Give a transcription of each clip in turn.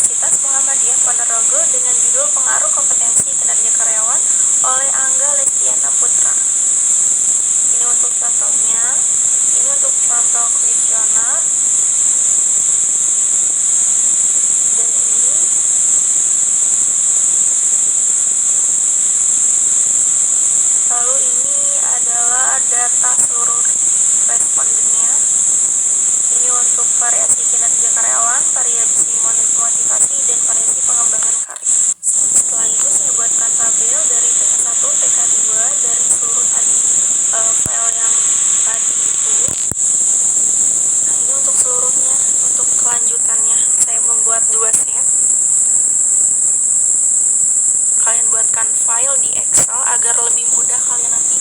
Universitas Muhammadiyah Ponorogo dengan judul Pengaruh Kompetensi Kinerja Karyawan oleh Angga Lestiana Putra. Ini untuk contohnya, ini untuk contoh kuesioner, dan ini lalu ini adalah data seluruh respondennya. Ini untuk variasi kinerja karyawan, variasi motivasi, dan variasi pengembangan karir. Setelah itu saya buatkan tabel dari PK1, PK2 dari seluruh tadi file yang tadi itu. Nah, ini untuk seluruhnya, untuk kelanjutannya saya membuat 2 set. Kalian buatkan file di Excel agar lebih mudah kalian nanti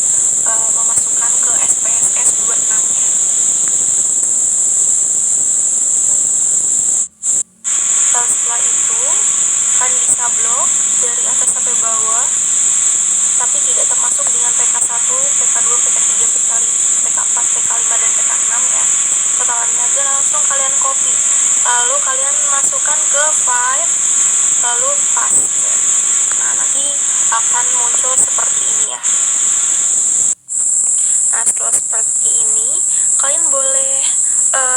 memasukkan ke SPSS 26-nya. Setelah itu kalian bisa blok dari atas sampai bawah, tapi tidak termasuk dengan PK1, PK2, PK3, PK4, PK5, dan PK6 ya. Totalannya aja langsung kalian copy, lalu kalian masukkan ke file, lalu paste. Nah, nanti akan muncul seperti ini ya. Nah, setelah seperti ini kalian boleh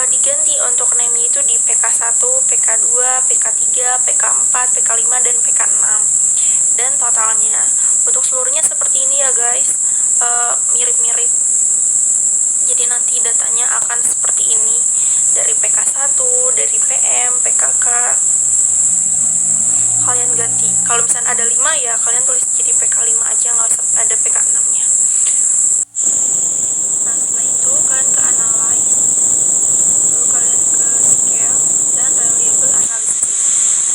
diganti untuk name-nya itu di PK1, PK2, PK3, PK4, PK5, dan PK6. Dan totalnya untuk seluruhnya seperti ini ya guys, mirip-mirip. Jadi nanti datanya akan seperti ini, dari PK1, dari PM, PKK. Kalian ganti, kalau misalnya ada 5 ya kalian tulis jadi PK5 aja, nggak usah ada PK6-nya. Nah, setelah itu kalian ke analyze, lalu kalian ke scale dan reliable analysis.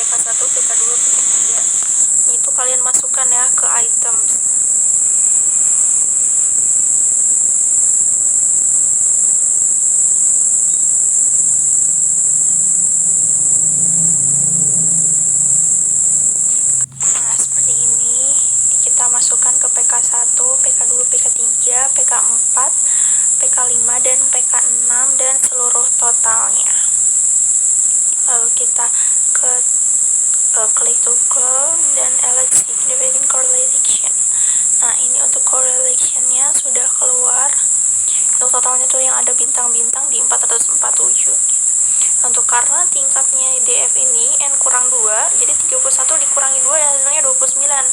PK1, PK2, PK3 itu kalian masukkan ya ke items. Nah, seperti ini kita masukkan ke PK1, PK2, PK3, PK4, PK5, dan PK6 dan seluruh totalnya. Lalu kita ke click to clone dan elect significant correlation. Nah, ini untuk correlation-nya sudah keluar. Untuk totalnya tuh yang ada bintang-bintang di 447 gitu. Untuk karena tingkatnya DF ini N kurang 2, jadi 31 dikurangi 2 dan hasilnya 29.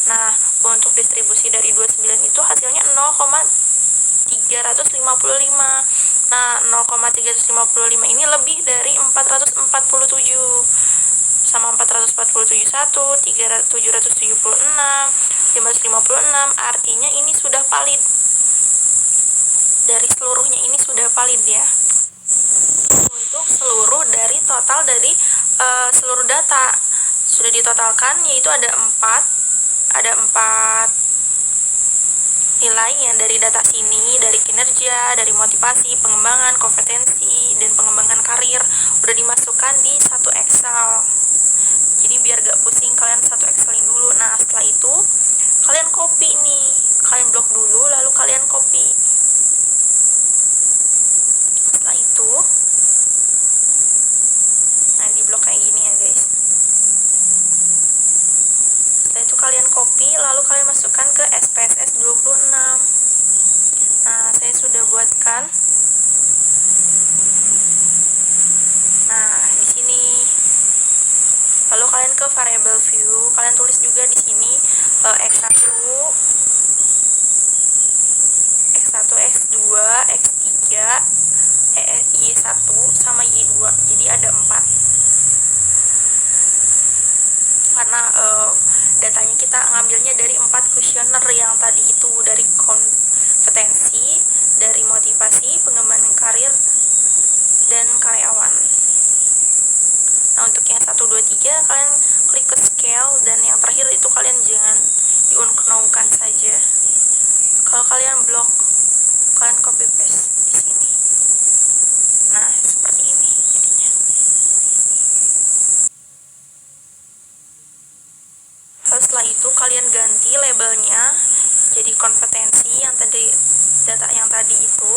Nah, untuk distribusi dari 29 itu hasilnya 0,355. Nah, 0,355 ini lebih dari 447. Sama 447 1, 776, 556, artinya ini sudah valid. Dari seluruhnya ini sudah valid ya. Untuk seluruh dari total dari seluruh data sudah ditotalkan, yaitu ada 4 nilai yang dari data sini, dari kinerja, dari motivasi, pengembangan, kompetensi, dan pengembangan karir udah dimasukkan di satu Excel. Jadi biar gak pusing kalian satu Excelin dulu. Nah, setelah itu kalian copy nih, kalian blok dulu lalu kalian copy. Setelah itu nah, di blok kayak gini ya guys. Setelah itu kalian copy lalu kalian masukkan ke SPSS 26. Nah, saya sudah buatkan. Nah, di sini lalu kalian ke variable view, kalian tulis juga di sini X1, X2, X3, Y1 sama Y2. Jadi ada 4. Karena datanya kita ngambilnya dari 4 kuesioner yang tadi itu, dari kompetensi, dari motivasi, pengembangan karir, dan karyawan. Nah, untuk yang 1, 2, 3 kalian klik ke scale, dan yang terakhir itu kalian jangan diunknowkan saja. Kalau kalian blok, kalian copy paste di sini. Nah, seperti ini jadinya. Lalu setelah itu kalian ganti labelnya jadi kompetensi yang tadi, data yang tadi itu.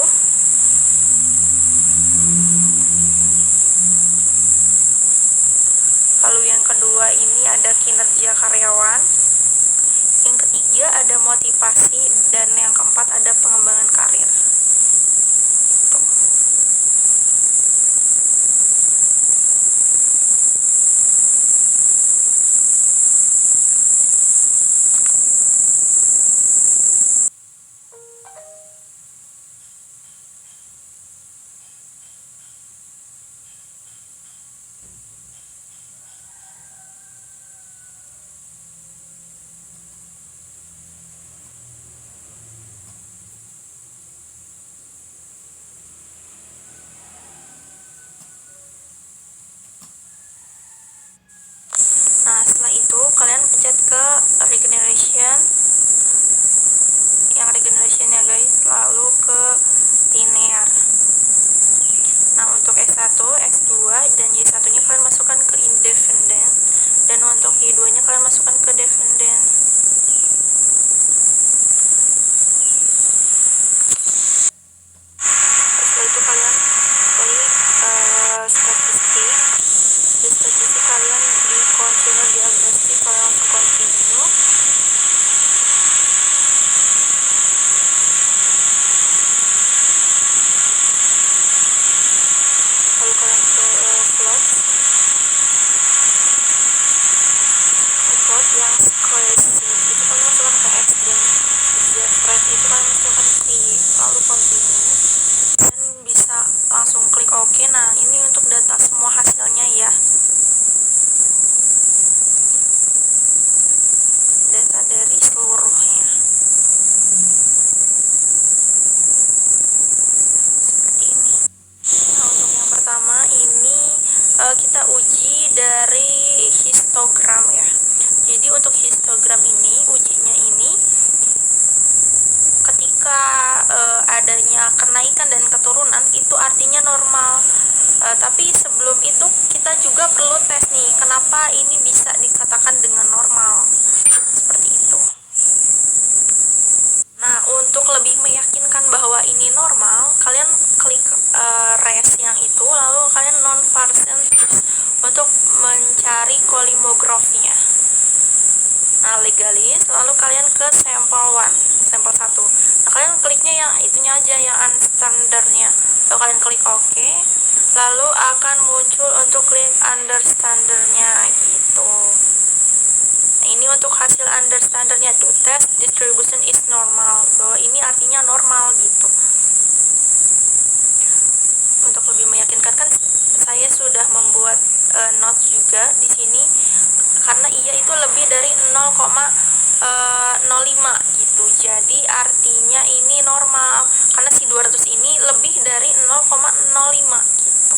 Lalu yang kedua ini ada kinerja karyawan. Yang ketiga ada motivasi, dan yang keempat ada pengembangan karir. Tuh. Nah, setelah itu kalian pencet ke regeneration, yang regeneration ya guys, lalu ke linear. Nah, untuk X1, X2, dan Y1 nya kalian masukkan ke independent, dan untuk Y2 nya kalian masukkan ke dependent. Setelah itu kalian klik statistik. Di statistik kalian di continue diagnostic, kalian langsung continue. Lalu kalian ke plot yang question itu kalian masukkan ke X, dan Z itu kalian masukkan T, lalu continue, dan bisa langsung klik OK. Nah, ini untuk data semua hasilnya ya, data dari seluruhnya seperti ini. Nah, untuk yang pertama ini kita uji dari histogram ya. Jadi untuk histogram ini, ujinya ini ketika adanya kenaikan dan keturunan itu artinya normal. Tapi sebelum itu kita juga perlu tes nih, kenapa ini bisa dikatakan dengan normal, seperti itu. Nah, untuk lebih meyakinkan bahwa ini normal, kalian klik res yang itu, lalu kalian non-Variance untuk mencari kolimografinya. Nah, legalis, lalu kalian ke sampel 1, sampel 1. Nah, kalian kliknya yang itunya aja, yang unstandardnya. Lalu kalian klik OK, lalu akan muncul untuk klik understandernya gitu. Nah, ini untuk hasil understandernya tuh, test distribution is normal, bahwa ini artinya normal gitu. Untuk lebih meyakinkan kan saya sudah membuat notes juga di sini, karena iya itu lebih dari 0,05 gitu. Jadi artinya ini normal, karena si 200 ini lebih dari 0,05 gitu.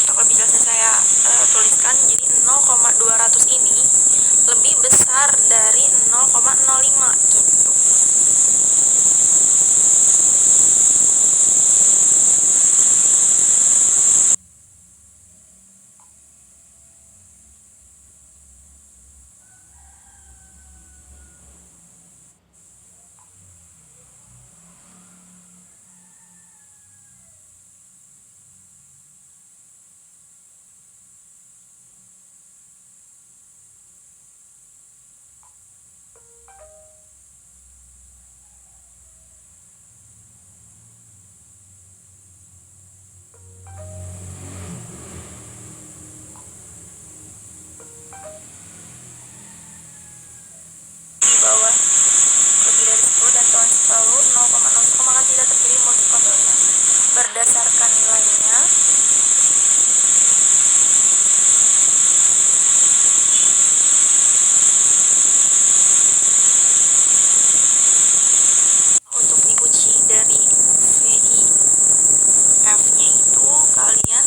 Untuk lebih jelasnya saya tuliskan, jadi 0,200 ini lebih besar dari 0,05 gitu. Di bawah lebih dari 10 dan tahun selalu 0,01, maka tidak terjadi multikontrolnya. Berdasarkan nilainya, untuk diuji dari VIF-nya itu kalian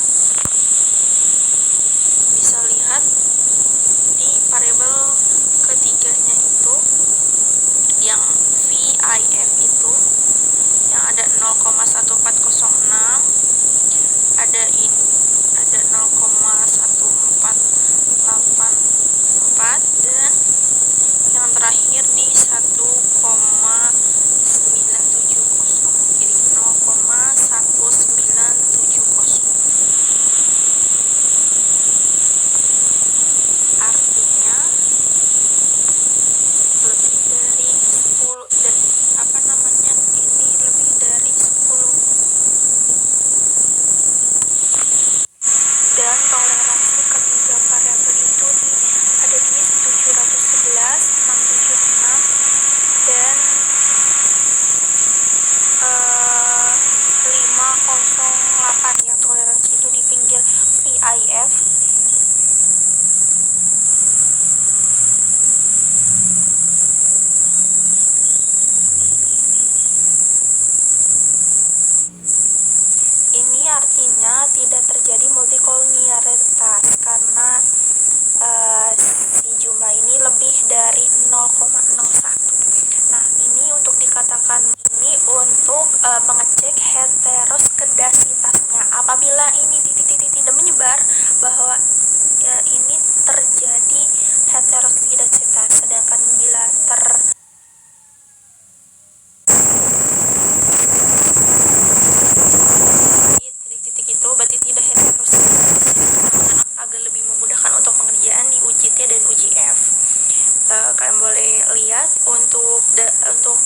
bisa lihat di variabel ketiganya itu, yang VIF itu yang ada 0,1406, ada 0,1484, dan yang terakhir di 1,9 IF. Ini artinya tidak terjadi multikolinialitas karena si jumlah ini lebih dari 0,01. Nah, ini untuk dikatakan ini untuk mengecek heteroskedasitasnya. Apabila ini titik-titik tidak menyebar, bahwa ini terjadi heteroskedasitas, sedangkan bila titik-titik itu berarti tidak heteroskedasitas, agar lebih memudahkan untuk pengerjaan di uji T dan uji F. Kalian boleh lihat untuk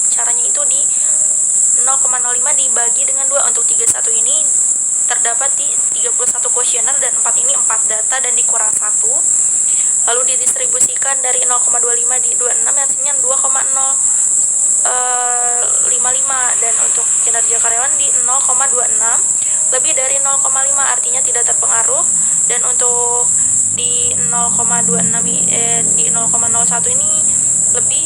caranya itu di 0,05 dibagi dengan 2. Untuk 31 ini terdapat di 31 kuesioner dan 4 ini 4 data dan dikurang 1. Lalu didistribusikan dari 0,25 di 26 hasilnya 2,055, dan untuk kinerja karyawan di 0,26 lebih dari 0,5 artinya tidak terpengaruh, dan untuk di 0,26 di 0,01 ini lebih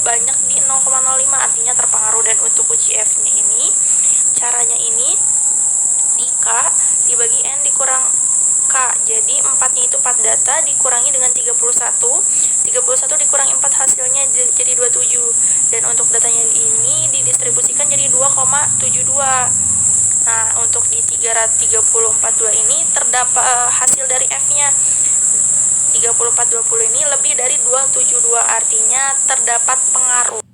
banyak di 0,05 artinya terpengaruh. Dan untuk uji F-nya ini caranya ini di K dibagi N dikurang K, jadi 4-nya itu 4 data dikurangi dengan 31 dikurangi 4 hasilnya jadi 27, dan untuk datanya ini didistribusikan jadi 2,72. Nah, untuk di 3042 ini terdapat hasil dari F-nya 3420 ini lebih dari 272 artinya terdapat pengaruh.